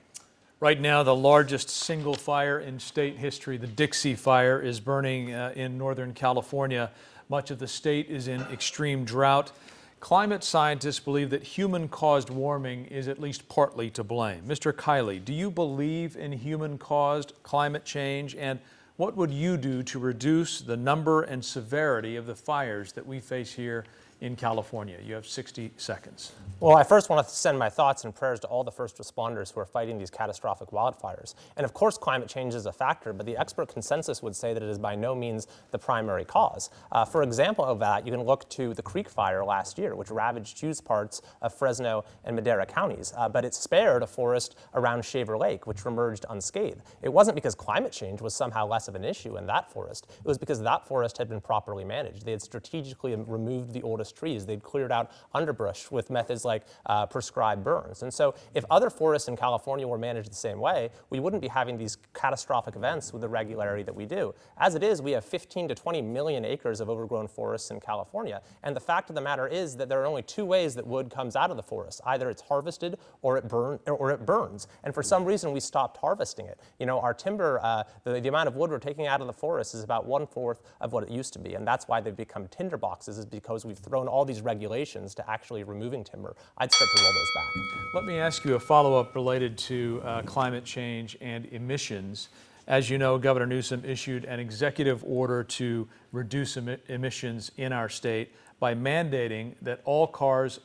Speaker 12: Right now, the largest single fire in state history, the Dixie Fire, is burning in Northern California. Much of the state is in extreme drought. Climate scientists believe that human-caused warming is at least partly to blame. Mr. Kiley, do you believe in human-caused climate change? And what would you do to reduce the number and severity of the fires that we face here in California? You have 60 seconds.
Speaker 15: Well, I first want to send my thoughts and prayers to all the first responders who are fighting these catastrophic wildfires. And of course, climate change is a factor, but the expert consensus would say that it is by no means the primary cause. For example of that, you can look to the Creek Fire last year, which ravaged huge parts of Fresno and Madera counties, but it spared a forest around Shaver Lake, which emerged unscathed. It wasn't because climate change was somehow less of an issue in that forest. It was because that forest had been properly managed. They had strategically removed the oldest deciduous trees. They'd cleared out underbrush with methods like prescribed burns. And so if other forests in California were managed the same way, we wouldn't be having these catastrophic events with the regularity that we do. As it is, we have 15 to 20 million acres of overgrown forests in California. And the fact of the matter is that there are only two ways that wood comes out of the forest. Either it's harvested or it burns. And for some reason, we stopped harvesting it. You know, our timber, the amount of wood we're taking out of the forest is about 1/4 of what it used to be. And that's why they've become tinder boxes, is because we've thrown all these regulations to actually removing timber. I'd start to roll those back.
Speaker 12: Let me ask you a follow-up related to climate change and emissions. As you know, Governor Newsom issued an executive order to reduce emissions in our state by mandating that all cars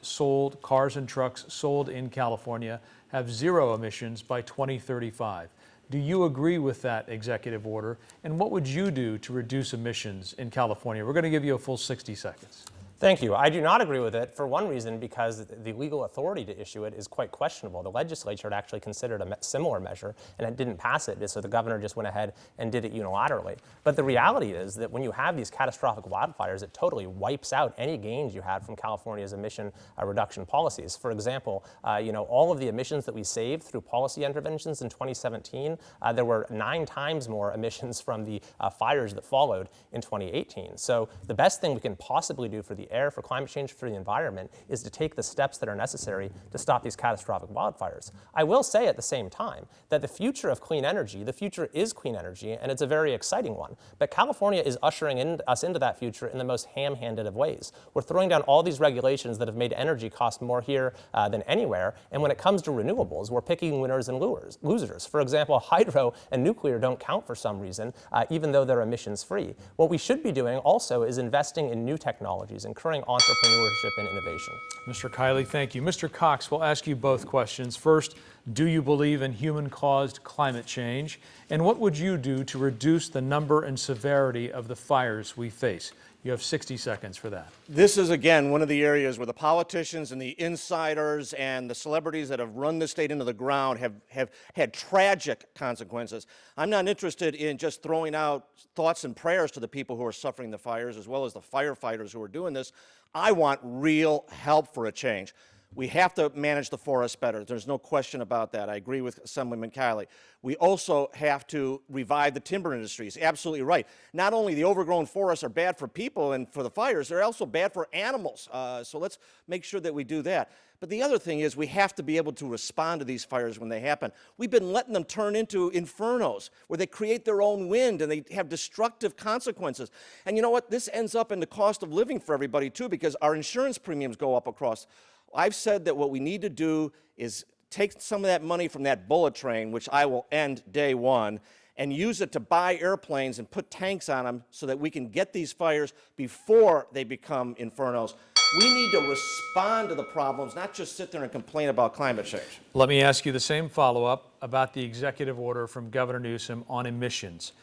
Speaker 12: and trucks sold in California have zero emissions by 2035. Do you agree with that executive order? And what would you do to reduce emissions in California? We're going to give you a full 60 seconds.
Speaker 15: Thank you. I do not agree with it for one reason, because the legal authority to issue it is quite questionable. The legislature had actually considered a similar measure and it didn't pass it, so the governor just went ahead and did it unilaterally. But the reality is that when you have these catastrophic wildfires, it totally wipes out any gains you had from California's emission reduction policies. For example, all of the emissions that we saved through policy interventions in 2017, there were 9 times more emissions from the fires that followed in 2018. So the best thing we can possibly do for the air, for climate change, for the environment, is to take the steps that are necessary to stop these catastrophic wildfires. I will say at the same time that the future of clean energy, the future is clean energy, and it's a very exciting one. But California is ushering us into that future in the most ham-handed of ways. We're throwing down all these regulations that have made energy cost more here than anywhere, and when it comes to renewables, we're picking winners and losers. For example, hydro and nuclear don't count for some reason, even though they're emissions-free. What we should be doing also is investing in new technologies, encouraging entrepreneurship and innovation.
Speaker 12: Mr. Kiley, thank you. Mr. Cox, we'll ask you both questions. First, do you believe in human-caused climate change? And what would you do to reduce the number and severity of the fires we face? You have 60 seconds for that.
Speaker 13: This is, again, one of the areas where the politicians and the insiders and the celebrities that have run the state into the ground have had tragic consequences. I'm not interested in just throwing out thoughts and prayers to the people who are suffering the fires, as well as the firefighters who are doing this. I want real help for a change. We have to manage the forests better. There's no question about that. I agree with Assemblyman Kiley. We also have to revive the timber industry. He's absolutely right. Not only the overgrown forests are bad for people and for the fires, they're also bad for animals. So let's make sure that we do that. But the other thing is we have to be able to respond to these fires when they happen. We've been letting them turn into infernos where they create their own wind and they have destructive consequences. And you know what? This ends up in the cost of living for everybody too, because our insurance premiums go up across. I've said that what we need to do is take some of that money from that bullet train, which I will end day one, and use it to buy airplanes and put tanks on them so that we can get these fires before they become infernos. We need to respond to the problems, not just sit there and complain about climate change.
Speaker 12: Let me ask you the same follow-up about the executive order from Governor Newsom on emissions.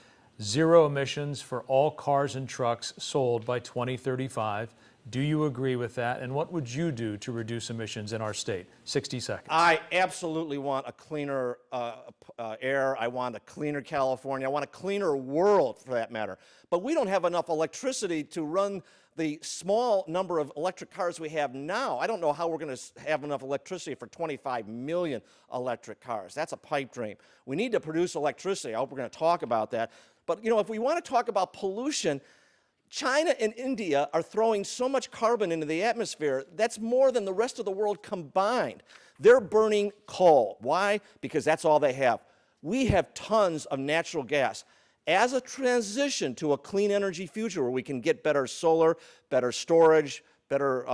Speaker 12: Zero emissions for all cars and trucks sold by 2035. Do you agree with that? And what would you do to reduce emissions in our state? 60 seconds.
Speaker 13: I absolutely want a cleaner air. I want a cleaner California. I want a cleaner world, for that matter. But we don't have enough electricity to run the small number of electric cars we have now. I don't know how we're going to have enough electricity for 25 million electric cars. That's a pipe dream. We need to produce electricity. I hope we're going to talk about that. But, you know, if we want to talk about pollution, China and India are throwing so much carbon into the atmosphere, that's more than the rest of the world combined. They're burning coal. Why? Because that's all they have. We have tons of natural gas. As a transition to a clean energy future where we can get better solar, better storage, better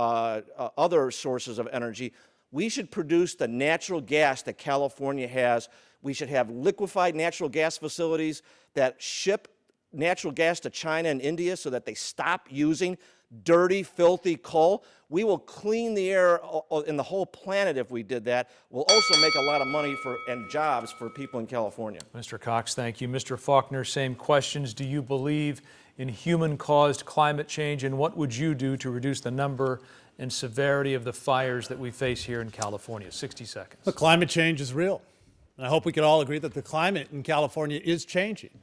Speaker 13: other sources of energy, we should produce the natural gas that California has. We should have liquefied natural gas facilities that ship natural gas to China and India so that they stop using dirty, filthy coal. We will clean the air in the whole planet if we did that. We'll also make a lot of money and jobs for people in California.
Speaker 12: Mr. Cox, thank you. Mr. Faulconer, same questions. Do you believe in human-caused climate change, and what would you do to reduce the number and severity of the fires that we face here in California? 60 seconds.
Speaker 14: The climate change is real. And I hope we can all agree that the climate in California is changing.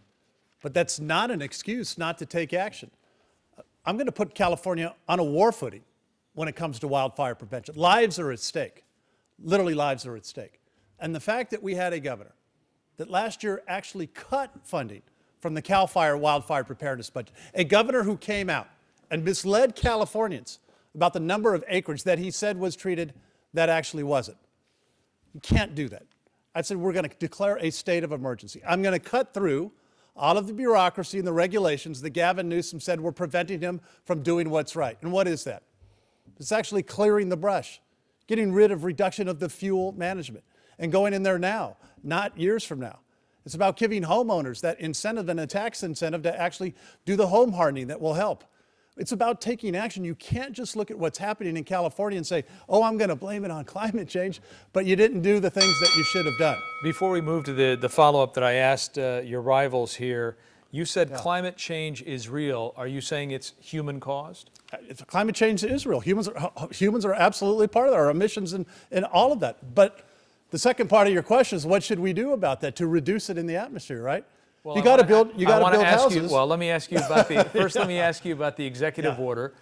Speaker 14: But that's not an excuse not to take action. I'm going to put California on a war footing when it comes to wildfire prevention. Lives are at stake. Literally, lives are at stake. And the fact that we had a governor that last year actually cut funding from the CAL FIRE wildfire preparedness budget, a governor who came out and misled Californians about the number of acreage that he said was treated that actually wasn't. You can't do that. I said, we're going to declare a state of emergency. I'm going to cut through all of the bureaucracy and the regulations that Gavin Newsom said were preventing him from doing what's right. And what is that? It's actually clearing the brush, getting rid of reduction of the fuel management, and going in there now, not years from now. It's about giving homeowners that incentive and a tax incentive to actually do the home hardening that will help. It's about taking action. You can't just look at what's happening in California and say, oh, I'm going to blame it on climate change, but you didn't do the things that you should have done.
Speaker 12: Before we move to the follow-up that I asked your rivals here, you said climate change is real. Are you saying it's human-caused?
Speaker 14: Climate change is real. Humans are absolutely part of that, our emissions and all of that. But the second part of your question is, what should we do about that to reduce it in the atmosphere, right?
Speaker 12: Well,
Speaker 14: you got to build houses.
Speaker 12: Well, let me ask you about the first. Let me ask you about the executive order.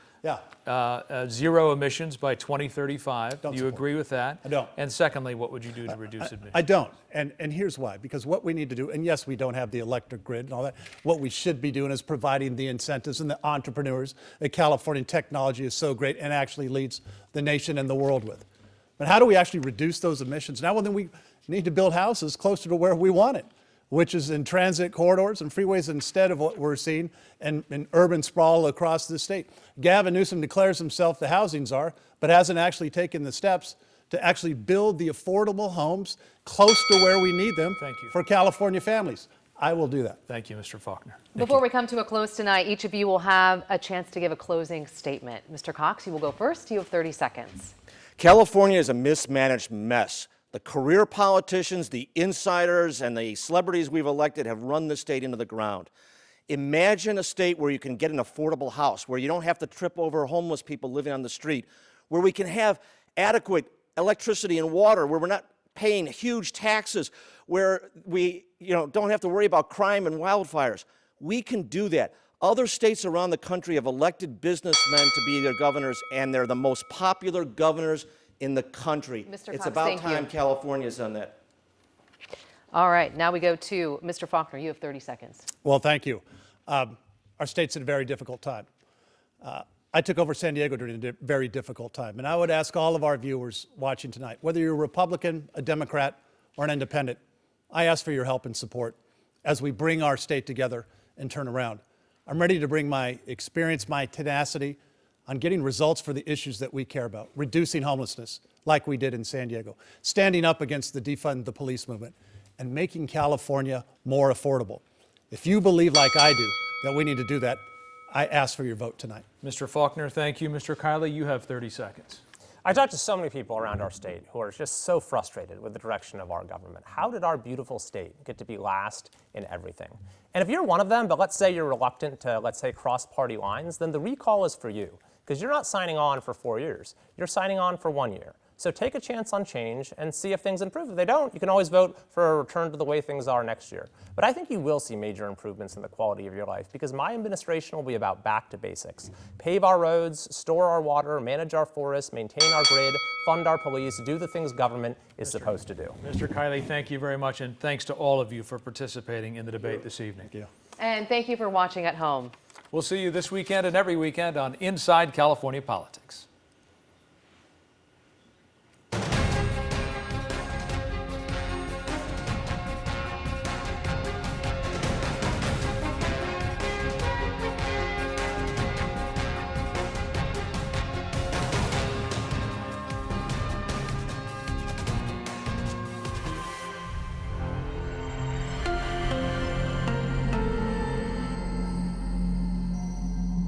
Speaker 12: Zero emissions by 2035. Do you agree with that?
Speaker 14: I don't.
Speaker 12: And secondly, what would you do to reduce emissions?
Speaker 14: I don't. And here's why. Because what we need to do, and yes, we don't have the electric grid and all that. What we should be doing is providing the incentives and the entrepreneurs that California technology is so great and actually leads the nation and the world with. But how do we actually reduce those emissions? Now, well, then we need to build houses closer to where we want it, which is in transit corridors and freeways instead of what we're seeing in urban sprawl across the state. Gavin Newsom declares himself the housing czar, but hasn't actually taken the steps to actually build the affordable homes close to where we need them for California families. I will do that.
Speaker 12: Thank you, Mr. Faulconer.
Speaker 11: Before we come to a close tonight, each of you will have a chance to give a closing statement. Mr. Cox, you will go first. You have 30 seconds.
Speaker 13: California is a mismanaged mess. The career politicians, the insiders, and the celebrities we've elected have run the state into the ground. Imagine a state where you can get an affordable house, where you don't have to trip over homeless people living on the street, where we can have adequate electricity and water, where we're not paying huge taxes, where we don't have to worry about crime and wildfires. We can do that. Other states around the country have elected businessmen to be their governors, and they're the most popular governors in the country.
Speaker 11: Mr.
Speaker 13: It's
Speaker 11: Cox,
Speaker 13: about
Speaker 11: thank
Speaker 13: time
Speaker 11: you.
Speaker 13: California's done that.
Speaker 11: All right, now we go to Mr. Faulconer. You have 30 seconds.
Speaker 14: Well, thank you. Our state's in a very difficult time. I took over San Diego during a very difficult time, and I would ask all of our viewers watching tonight, whether you're a Republican, a Democrat, or an independent, I ask for your help and support as we bring our state together and turn around. I'm ready to bring my experience, my tenacity on getting results for the issues that we care about, reducing homelessness like we did in San Diego, standing up against the defund the police movement, and making California more affordable. If you believe like I do that we need to do that, I ask for your vote tonight.
Speaker 12: Mr. Faulconer, thank you. Mr. Kiley, you have 30 seconds.
Speaker 15: I talked to so many people around our state who are just so frustrated with the direction of our government. How did our beautiful state get to be last in everything? And if you're one of them, but let's say you're reluctant to, let's say, cross party lines, then the recall is for you, because you're not signing on for 4 years. You're signing on for 1 year. So take a chance on change and see if things improve. If they don't, you can always vote for a return to the way things are next year. But I think you will see major improvements in the quality of your life, because my administration will be about back to basics. Pave our roads, store our water, manage our forests, maintain our grid, fund our police, do the things government is supposed to do.
Speaker 12: Mr. Kiley, thank you very much, and thanks to all of you for participating in the debate this evening.
Speaker 14: Thank you.
Speaker 11: And thank you for watching at home.
Speaker 12: We'll see you this weekend and every weekend on Inside California Politics.